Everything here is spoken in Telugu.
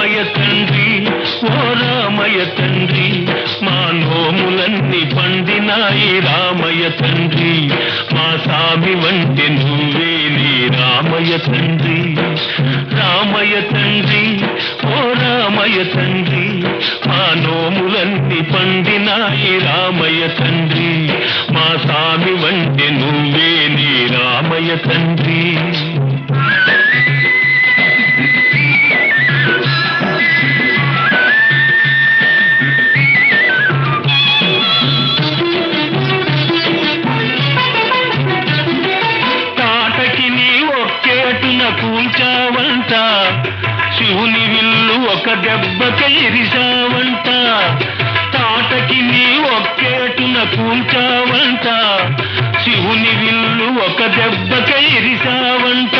రామయ్య తండ్రి, ఓ రామయ్య తండ్రి, మా నోములన్నీ పండినాయి రామయ్య తండ్రి, మా సామి వంటి నువ్వేలి రామయ్య తండ్రి. రామయ్య తండ్రి, ఓ రామయ్య తండ్రి, మా నోములన్నీ పండినాయి రామయ్య తండ్రి, మా సామి వంటి నువ్వేలి రామయ్య తండ్రి. కూల్చావంట శివుని విల్లు ఒక దెబ్బకి ఇరిసావంట, తాటకి నీ ఒక్కేటున కూల్చావంట శివుని విల్లు ఒక దెబ్బకి ఇరిసావంట.